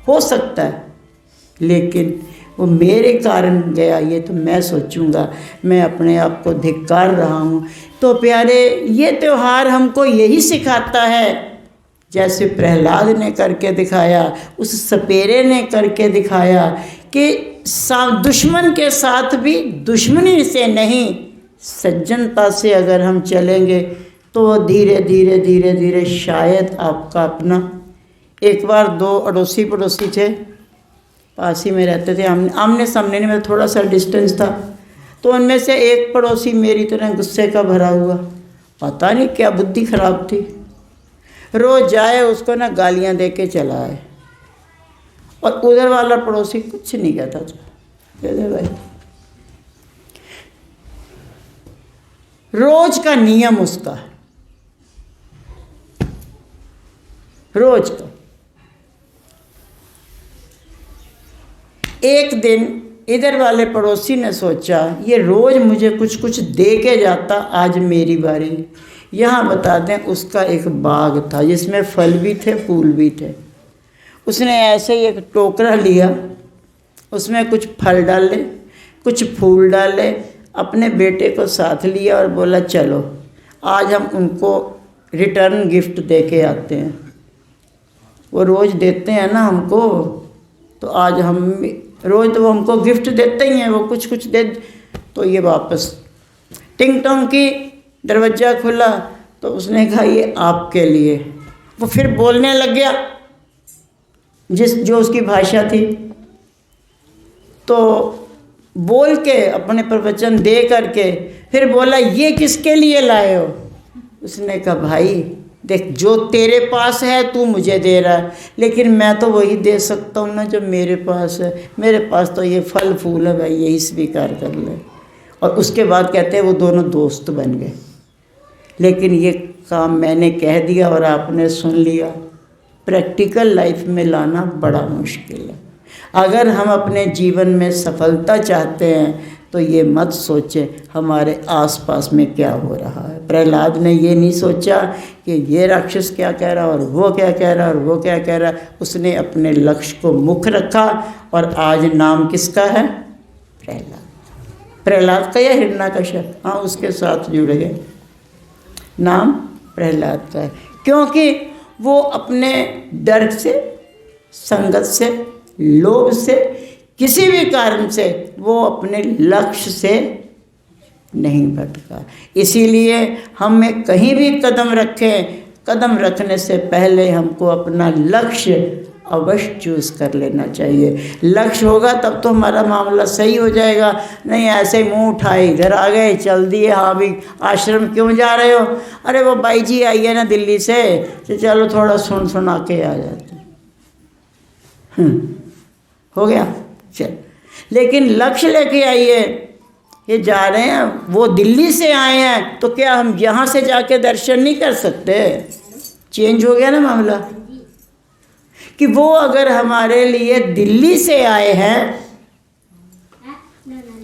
हो सकता है, लेकिन वो मेरे कारण गया ये तो मैं सोचूंगा, मैं अपने आप को धिक्कार रहा हूँ। तो प्यारे, ये त्यौहार हमको यही सिखाता है, जैसे प्रहलाद ने करके दिखाया, उस सपेरे ने करके दिखाया कि दुश्मन के साथ भी दुश्मनी से नहीं, सज्जनता से अगर हम चलेंगे तो वो धीरे धीरे धीरे धीरे शायद आपका अपना। एक बार दो अड़ोसी पड़ोसी थे, पास ही में रहते थे, आमने सामने नहीं, मेरा थोड़ा सा डिस्टेंस था। तो उनमें से एक पड़ोसी मेरी तरह गुस्से का भरा हुआ, पता नहीं क्या बुद्धि खराब थी, रोज़ जाए उसको ना गालियाँ दे के चला आए, और उधर वाला पड़ोसी कुछ नहीं कहता था। दे भाई, रोज का नियम उसका, रोज का। एक दिन इधर वाले पड़ोसी ने सोचा ये रोज मुझे कुछ कुछ दे के जाता, आज मेरी बारी। यहाँ बता दें, उसका एक बाग था जिसमें फल भी थे फूल भी थे। उसने ऐसे ही एक टोकरा लिया, उसमें कुछ फल डाले कुछ फूल डाले, अपने बेटे को साथ लिया और बोला चलो आज हम उनको रिटर्न गिफ्ट दे के आते हैं। वो रोज़ देते हैं ना हमको, तो आज हम रोज़ तो वो हमको गिफ्ट देते ही हैं, वो कुछ कुछ दे। तो ये वापस टिंग टोंग की, दरवाज़ा खुला तो उसने कहा ये आपके लिए। वो फिर बोलने लग गया जो उसकी भाषा थी, तो बोल के अपने प्रवचन दे करके फिर बोला ये किसके लिए लाए हो। उसने कहा भाई देख, जो तेरे पास है तू मुझे दे रहा है, लेकिन मैं तो वही दे सकता हूँ ना जो मेरे पास है। मेरे पास तो ये फल फूल है भाई, यही स्वीकार कर ले। और उसके बाद कहते हैं वो दोनों दोस्त बन गए। लेकिन ये काम मैंने कह दिया और आपने सुन लिया, प्रैक्टिकल लाइफ में लाना बड़ा मुश्किल है। अगर हम अपने जीवन में सफलता चाहते हैं तो ये मत सोचें हमारे आसपास में क्या हो रहा है। प्रहलाद ने ये नहीं सोचा कि ये राक्षस क्या कह रहा और वो क्या कह रहा और वो क्या कह रहा। उसने अपने लक्ष्य को मुख्य रखा और आज नाम किसका है? प्रहलाद। प्रहलाद का या हिरण्यकश्यप? हाँ, उसके साथ जुड़ गए, नाम प्रहलाद का है, क्योंकि वो अपने डर से, संगत से, लोभ से, किसी भी कारण से वो अपने लक्ष्य से नहीं भटका। इसीलिए हमें कहीं भी कदम रखें, कदम रखने से पहले हमको अपना लक्ष्य अवश्य चूज कर लेना चाहिए। लक्ष्य होगा तब तो हमारा मामला सही हो जाएगा। नहीं ऐसे मुंह उठाए इधर आ गए, चल दिए, हाँ भी आश्रम क्यों जा रहे हो? अरे वो बाई जी आई है ना दिल्ली से, तो चलो थोड़ा सुना के आ जाते हैं, हो गया चल। लेकिन लक्ष्य लेके आइए, ये जा रहे हैं, वो दिल्ली से आए हैं, तो क्या हम यहाँ से जाके दर्शन नहीं कर सकते? चेंज हो गया ना मामला, कि वो अगर हमारे लिए दिल्ली से आए हैं,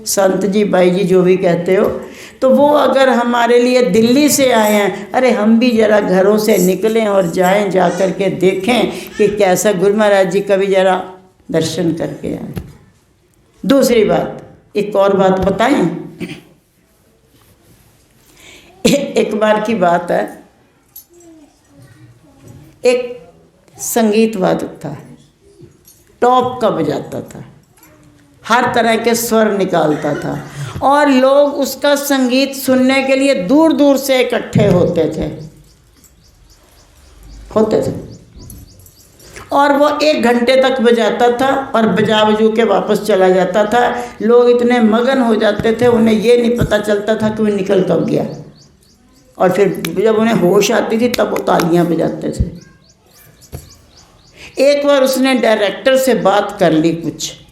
संत जी बाई जी जो भी कहते हो, तो वो अगर हमारे लिए दिल्ली से आए हैं, अरे हम भी जरा घरों से निकलें और जाएं, जा कर के देखें कि कैसा गुरु महाराज जी का भी जरा दर्शन करके आए। दूसरी बात, एक और बात बताएं। एक बार की बात है, एक संगीत वादक था, टॉप का बजाता था, हर तरह के स्वर निकालता था, और लोग उसका संगीत सुनने के लिए दूर दूर से इकट्ठे होते थे। और वो 1 घंटे तक बजाता था और बजा बजू के वापस चला जाता था। लोग इतने मगन हो जाते थे, उन्हें ये नहीं पता चलता था कि वो निकल कब गया, और फिर जब उन्हें होश आती थी तब वो तालियां बजाते थे। एक बार उसने डायरेक्टर से बात कर ली,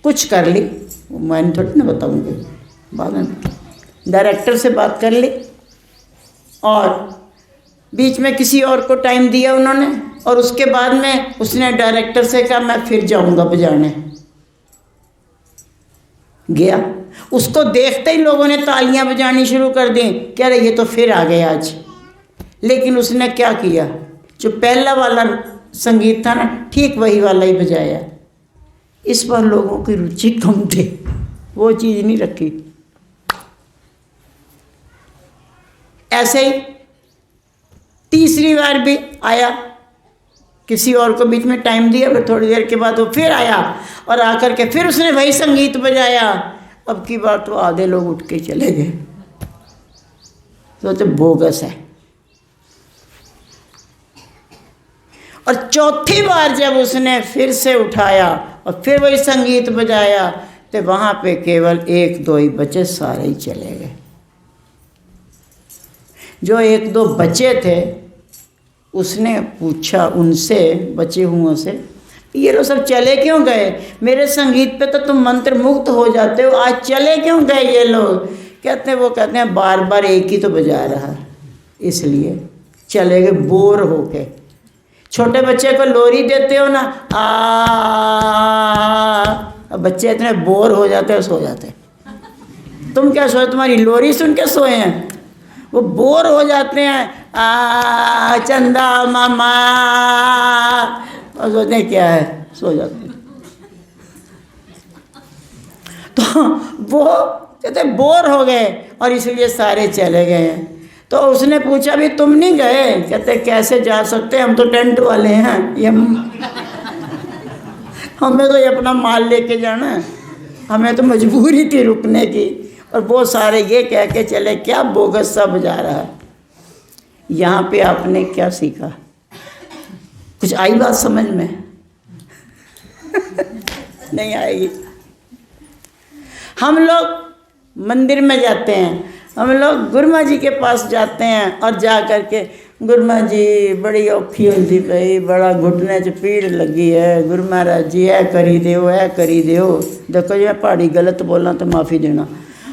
कुछ कर ली, मैंने थोड़ी ना बताऊँगी, बाद में डायरेक्टर से बात कर ली और बीच में किसी और को टाइम दिया उन्होंने, और उसके बाद में उसने डायरेक्टर से कहा मैं फिर जाऊंगा बजाने। गया, उसको देखते ही लोगों ने तालियां बजानी शुरू कर दी, कह रहे ये तो फिर आ गया आज। लेकिन उसने क्या किया, जो पहला वाला संगीत था ना, ठीक वही वाला ही बजाया। इस पर लोगों की रुचि कम थी, वो चीज़ नहीं रखी। ऐसे ही तीसरी बार भी आया, किसी और को बीच में टाइम दिया, फिर थोड़ी देर के बाद वो फिर आया और आकर के फिर उसने वही संगीत बजाया। अब की बार तो आधे लोग उठ के चले गए, तो बोगस है। और चौथी बार जब उसने फिर से उठाया और फिर वही संगीत बजाया, तो वहाँ पे केवल 1-2 ही बचे, सारे ही चले गए। जो 1-2 बचे थे उसने पूछा उनसे, बचे हुओं से, ये लोग सब चले क्यों गए? मेरे संगीत पे तो तुम मंत्र मुक्त हो जाते हो, आज चले क्यों गए ये लोग? कहते हैं बार बार एक ही तो बजा रहा है, इसलिए चले गए बोर होके। छोटे बच्चे को लोरी देते हो ना, अब बच्चे इतने बोर हो जाते हैं, सो जाते हैं। तुम क्या सोए, तुम्हारी लोरी सुन के सोए हैं? वो बोर हो जाते हैं, चंदा मामा, और सोचते हैं क्या है, सो जाते हैं। तो वो कहते बोर हो गए और इसलिए सारे चले गए हैं। तो उसने पूछा भी तुम नहीं गए? कहते कैसे जा सकते, हम तो टेंट वाले हैं, ये हमें तो ये अपना माल लेके जाना है, हमें तो मजबूरी थी रुकने की। और वो सारे ये कह के चले, क्या बोगस सा बजा रहा है। यहाँ पे आपने क्या सीखा? कुछ आई बात समझ में? नहीं आएगी। हम लोग मंदिर में जाते हैं, हम लोग गुरमा जी के पास जाते हैं और जा कर के, गुरमा जी बड़ी औखी होती पई, बड़ा घुटने च पीड़ लगी है, गुरु महाराज जी ऐ करी दिओ, ऐ करी दिओ। देखो जी मैं पहाड़ी गलत बोलना तो माफ़ी देना।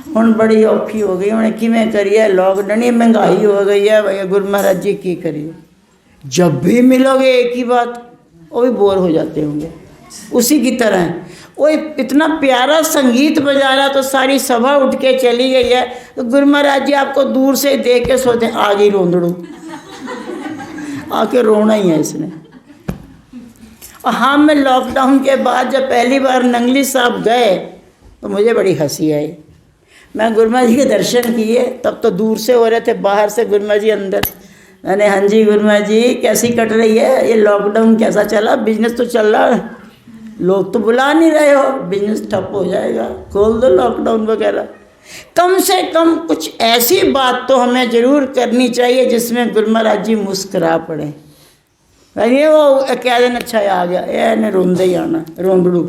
हुण बड़ी औखी हो गई, हुण किवें करिए, लॉकडाउन, महंगाई हो गई है भैया, गुरु महाराज जी की करिए। जब भी मिलोगे एक ही बात, वो भी बोर हो जाते होंगे। उसी की तरह वो इतना प्यारा संगीत बजा रहा तो सारी सभा उठ के चली गई है, तो गुरु महाराज जी आपको दूर से देख के सोचते आ गई रोंदड़ू, आके रोना ही है इसने। और हाँ, मैं लॉकडाउन के बाद जब पहली बार नंगली साहब गए तो मुझे बड़ी हंसी आई। मैं गुरमा जी के दर्शन किए, तब तो दूर से हो रहे थे, बाहर से गुरमा जी अंदर। मैंने हाँ जी गुरमा जी कैसी कट रही है ये लॉकडाउन, कैसा चला? बिजनेस तो चल रहा है, लोग तो बुला नहीं रहे हो, बिजनेस ठप हो जाएगा, खोल दो लॉकडाउन वगैरह। कम से कम कुछ ऐसी बात तो हमें ज़रूर करनी चाहिए जिसमें गुरु महाराज जी मुस्करा पड़े। ये वो कह देना अच्छा आ गया, ये ने रोंदे ही आना, रोंदड़ू।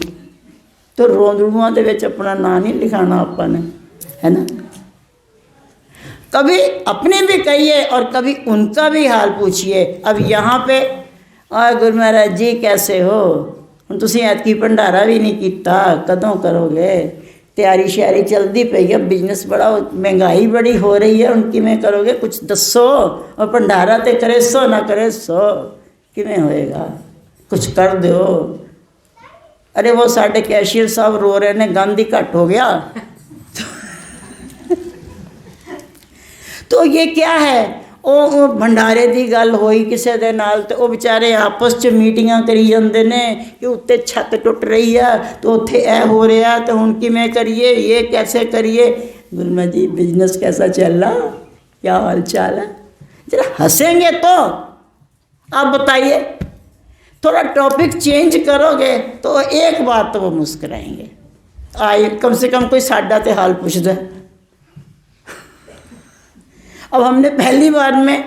तो रोंदड़ुआ दे विच अपना नाम नहीं लिखाना आपा ने, है ना। कभी अपने भी कहिए और कभी उनका भी हाल पूछिए। अब यहाँ पे गुरु महाराज जी कैसे हो, हम तुसी ऐतकी भंडारा भी नहीं किया, कदों करोगे? तैयारी श्यारी चलती पई है, बिजनेस बड़ा, महंगाई बड़ी हो रही है, उनकी में करोगे? कुछ दसो। और भंडारा तो करे सो ना करे सो, किमें होएगा? कुछ कर दो। अरे वो साढ़े कैशियर साहब रो रहे ने, गांधी घट हो गया। तो ये क्या है, वो भंडारे की गल होई किसी दे नाल, तो वो बेचारे आपस च मीटिंगां करी जाते ने कि उत्ते छत टुट रही है, तो उत्थे ऐ हो रहा, तो हुण किवें करिए, ये कैसे करिए? गुरमा जी बिजनेस कैसा चल रहा, क्या हाल चाल है? जरा हंसेंगे तो आप बताइए, थोड़ा टॉपिक चेंज करोगे तो एक बात तो वो मुस्कुराएंगे। आइए कम से कम कोई साडा ते हाल पूछदा। अब हमने पहली बार में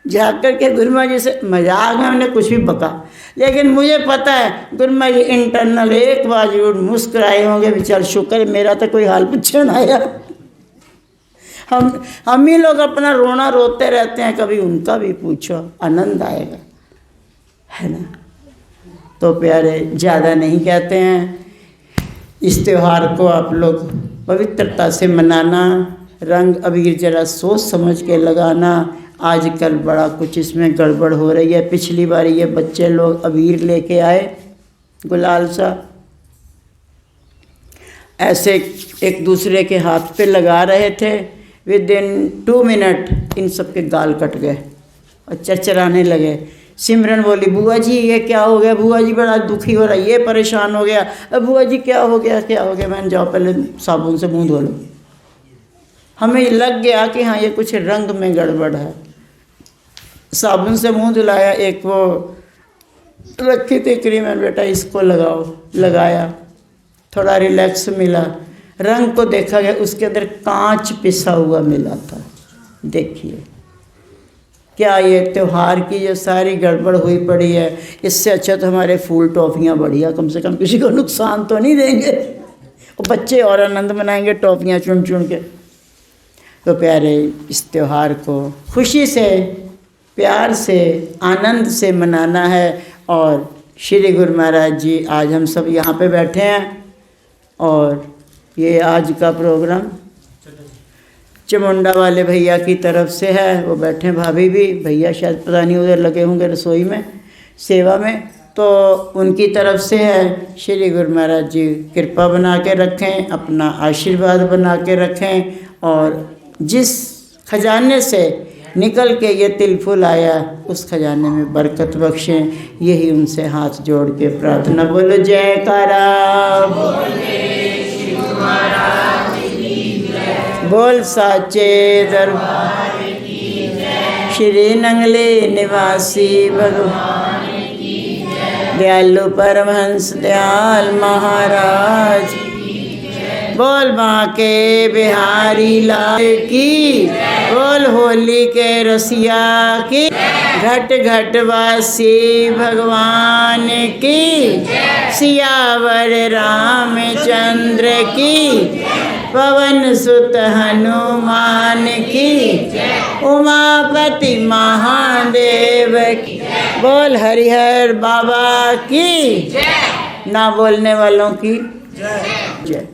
जाकर के गुरमा जी से मजाक में हमने कुछ भी बका, लेकिन मुझे पता है गुरमा जी इंटरनल एक बार जरूर मुस्कुराए होंगे, बेचार शुक्र मेरा तो कोई हाल पूछे ना आया। हम ही लोग अपना रोना रोते रहते हैं, कभी उनका भी पूछो, आनंद आएगा, है ना। तो प्यारे ज़्यादा नहीं कहते हैं। इस त्यौहार को आप लोग पवित्रता से मनाना, रंग अबीर जरा सोच समझ के लगाना। आजकल बड़ा कुछ इसमें गड़बड़ हो रही है। पिछली बार ये बच्चे लोग अबीर लेके आए गुलाल सा, ऐसे एक दूसरे के हाथ पे लगा रहे थे। विद इन 2 मिनट इन सब के गाल कट गए और चरचराने लगे। सिमरन बोली, बुआ जी ये क्या हो गया? बुआ जी बड़ा दुखी हो रहा है, ये परेशान हो गया। अब बुआ जी क्या हो गया, क्या हो गया? मैंने जाओ पहले साबुन से मुंह धो लो। हमें लग गया कि हाँ ये कुछ रंग में गड़बड़ है। साबुन से मुंह धुलाया, एक वो रखी थी क्रीम, है बेटा इसको लगाओ, लगाया, थोड़ा रिलैक्स मिला। रंग को देखा गया, उसके अंदर कांच पिसा हुआ मिला था। देखिए क्या ये त्यौहार की जो सारी गड़बड़ हुई पड़ी है, इससे अच्छा तो हमारे फूल टॉफ़ियाँ बढ़िया, कम से कम किसी को नुकसान तो नहीं देंगे और बच्चे और आनंद मनाएंगे टॉफ़ियाँ चुन चुन के। तो प्यारे इस त्यौहार को खुशी से, प्यार से, आनंद से मनाना है। और श्री गुरु महाराज जी आज हम सब यहाँ पे बैठे हैं और ये आज का प्रोग्राम चमुंडा वाले भैया की तरफ से है। वो बैठे, भाभी भी, भैया शायद पता नहीं उधर लगे होंगे रसोई में सेवा में, तो उनकी तरफ से है। श्री गुरु महाराज जी कृपा बना के रखें, अपना आशीर्वाद बना के रखें और जिस खजाने से निकल के ये तिलफुल आया उस खजाने में बरकत बख्शें। यही उनसे हाथ जोड़ के प्रार्थना। बोलो जयकारा, बोल साचे दरबार की जय। श्री नंगले निवासी भगवान की जय। दयालु परमहंस दयाल महाराज की जय। बोल माँ के बिहारी लाल की, बोल होली के रसिया की, घट घट वासी भगवान की, सियावर रामचंद्र की, पवन सुत हनुमान की, उमापति महादेव की, बोल हरिहर बाबा की, ना बोलने वालों की जय।